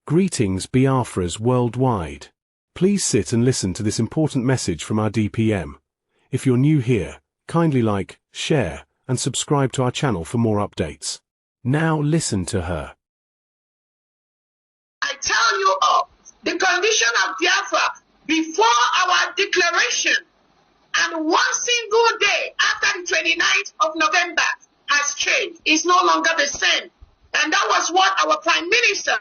Greetings Biafras worldwide. Please sit and listen to this important message from our DPM. If you're new here, kindly like, share, and subscribe to our channel for more updates. Now listen to her. I tell you all, the condition of Biafra before our declaration and one single day after the 29th of November has changed. It's no longer the same. And that was what our Prime Minister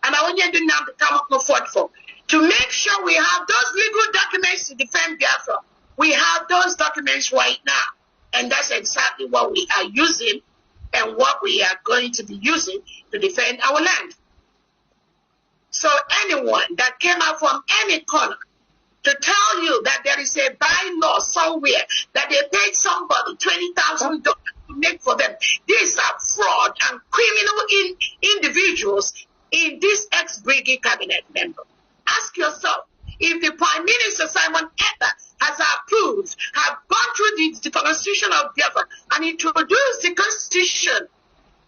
and our Union didn't have to come up fought for. To make sure we have those legal documents to defend Biafra. We have those documents right now. And that's exactly what we are using and what we are going to be using to defend our land. So anyone that came out from any corner to tell you that there is a bylaw somewhere that they paid somebody $20,000 to make for them, these are fraud and criminal individuals in this ex-Brigade cabinet member. Ask yourself, if the Prime Minister Simon Ekpa has approved, have gone through the Constitution of Biafra and introduced the Constitution,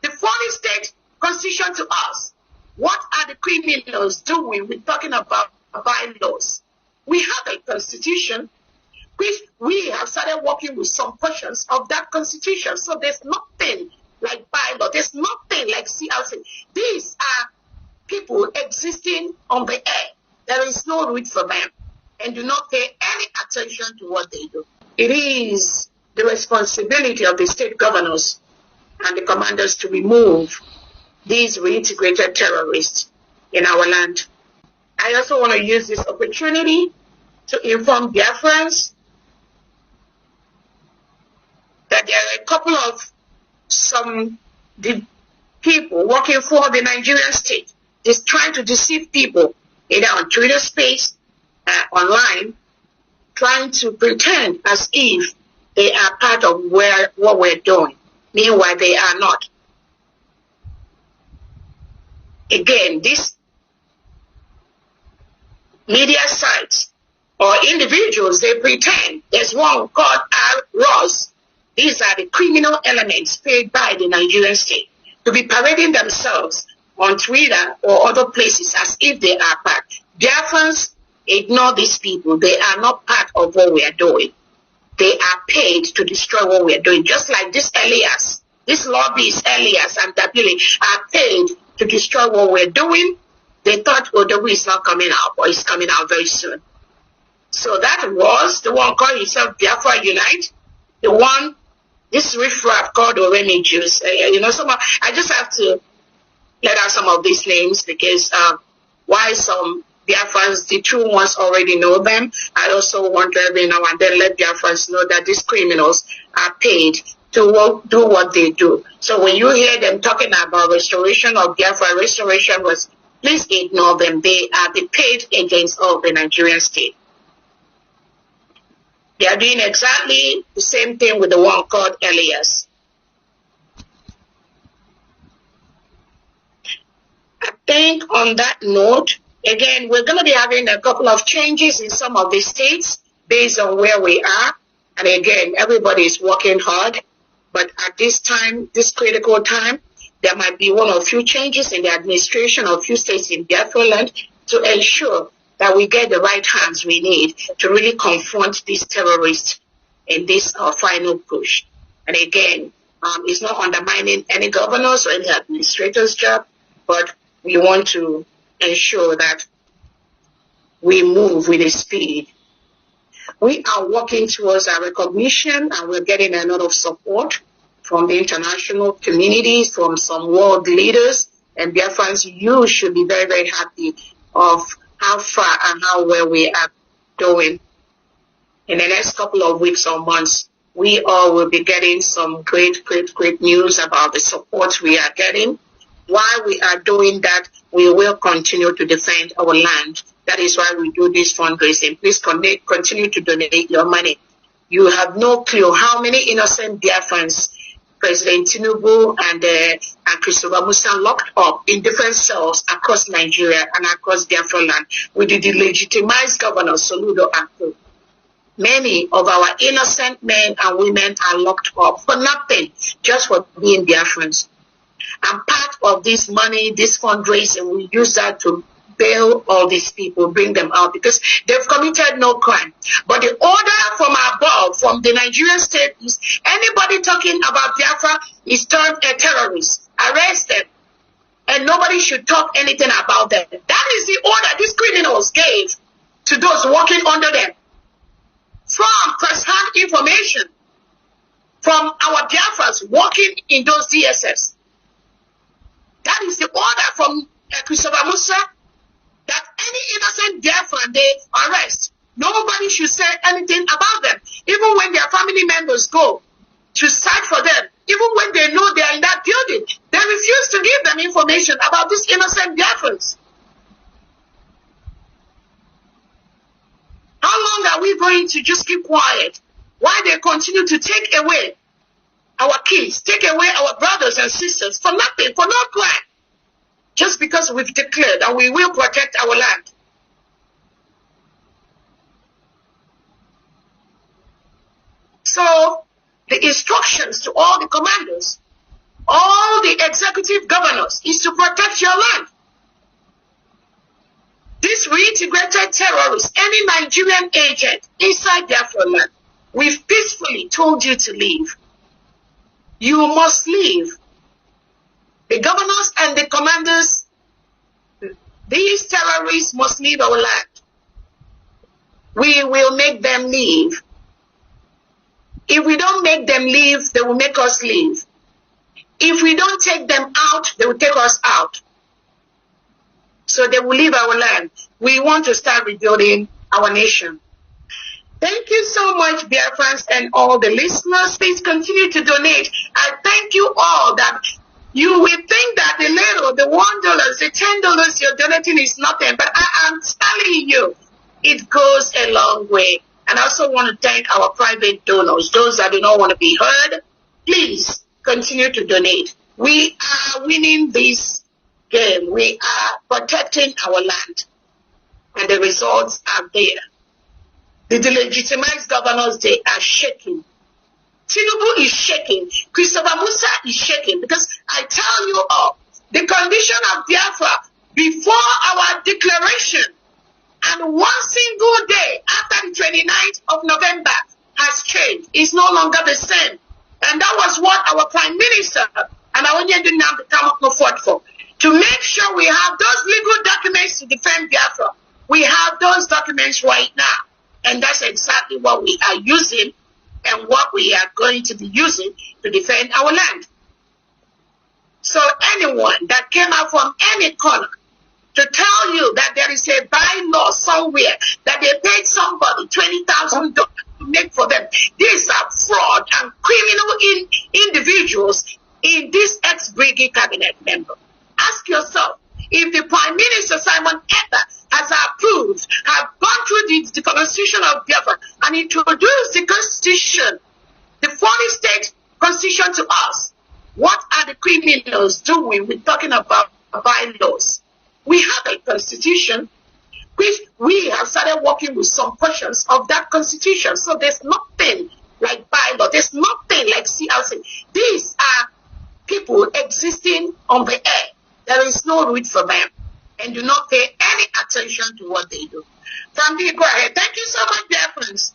the 40 state Constitution to us, what are the criminals doing? We're talking about bylaws. We have a Constitution, which we have started working with some portions of that Constitution. So there's nothing like bylaw. There's nothing like CLC. These are people existing on the air. There is no root for them and do not pay any attention to what they do. It is the responsibility of the state governors and the commanders to remove these reintegrated terrorists in our land. I also want to use this opportunity to inform Biafrans that there are a couple of people working for the Nigerian state just trying to deceive people either on Twitter space, online, trying to pretend as if they are part of what we're doing. Meanwhile, they are not. Again, these media sites or individuals, they pretend. There's one called Ross. These are the criminal elements paid by the Nigerian state to be parading themselves on Twitter or other places as if they are part. Biafrans, ignore these people. They are not part of what we are doing. They are paid to destroy what we are doing. Just like this Elias, this lobbyist Elias and Dabili are paid to destroy what we're doing. They thought Odogu is not coming out, or it's coming out very soon. So that was the one called himself Biafra Unite, the one, this riffraff called Oremi Jews. I just have to let out some of these names because why some Biafrans, the true ones, already know them. I also want to every now and then let Biafrans know that these criminals are paid to do what they do. So when you hear them talking about restoration of Biafra, restoration was, please ignore them. They are the paid agents of the Nigerian state. They are doing exactly the same thing with the one called Elias. I think on that note, again, we're going to be having a couple of changes in some of the states based on where we are. And again, everybody is working hard. But at this time, this critical time, there might be one or few changes in the administration of few states in Biafra land to ensure that we get the right hands we need to really confront these terrorists in this final push. And again, it's not undermining any governor's or any administrator's job, but we want to ensure that we move with a speed. We are working towards our recognition, and we're getting a lot of support from the international communities, from some world leaders, and Biafrans, you should be very, very happy of how far and how well we are doing. In the next couple of weeks or months, we all will be getting some great news about the support we are getting. While we are doing that, we will continue to defend our land. That is why we do this fundraising. Please continue to donate your money. You have no clue how many innocent Biafrans President Tinubu and Christopher Musa locked up in different cells across Nigeria and across Biafra land with the delegitimized governor Soludo Akpo. Many of our innocent men and women are locked up for nothing, just for being Biafrans. And part of this money, this fundraising, we use that to bail all these people, bring them out, because they've committed no crime. But the order from above, from the Nigerian state, is anybody talking about Biafra is turned a terrorist. Arrest them. And nobody should talk anything about them. That is the order these criminals gave to those working under them. From first-hand information from our Biafras working in those DSS. That is the order from Christopher Musa, that any innocent Biafran they arrest, nobody should say anything about them. Even when their family members go to search for them, even when they know they are in that building, they refuse to give them information about these innocent Biafrans. How long are we going to just keep quiet while they continue to take away our kids, take away our brothers and sisters for nothing, for no crime, just because we've declared that we will protect our land? So the instructions to all the commanders, all the executive governors, is to protect your land. This reintegrated terrorist, any Nigerian agent inside Biafra land, we've peacefully told you to leave. You must leave. The governors and the commanders, these terrorists must leave our land. We will make them leave. If we don't make them leave, they will make us leave. If we don't take them out, they will take us out. So they will leave our land. We want to start rebuilding our nation. Thank you so much, Biafrans, and all the listeners. Please continue to donate. I thank you all that you will think that the little, the $1, the $10 you're donating is nothing, but I am telling you, it goes a long way. And I also want to thank our private donors, those that do not want to be heard. Please continue to donate. We are winning this game. We are protecting our land. And the results are there. The delegitimized governors, they are shaking. Tinubu is shaking. Christopher Musa is shaking. Because I tell you all, the condition of Biafra before our declaration and one single day after the 29th of November has changed. It's no longer the same. And that was what our Prime Minister and our Union didn't have to come up fought for. To make sure we have those legal documents to defend Biafra. We have those documents right now. And that's exactly what we are using and what we are going to be using to defend our land. So anyone that came out from any corner to tell you that there is a bylaw somewhere that they paid somebody $20,000 to make for them, these are fraud and criminal individuals in this ex-Brigade cabinet member. Ask yourself, if the Prime Minister Simon Ekpa has approved, have gone through the Constitution of Biafra and introduced the Constitution, the 40-state Constitution to us, what are the criminals doing? We're talking about bylaws. We have a Constitution, which we have started working with some questions of that Constitution. So there's nothing like bylaw. There's nothing like CLC. These are people existing on the air. There is no root for them and do not pay any attention to what they do. Family, go ahead. Thank you so much, dear friends.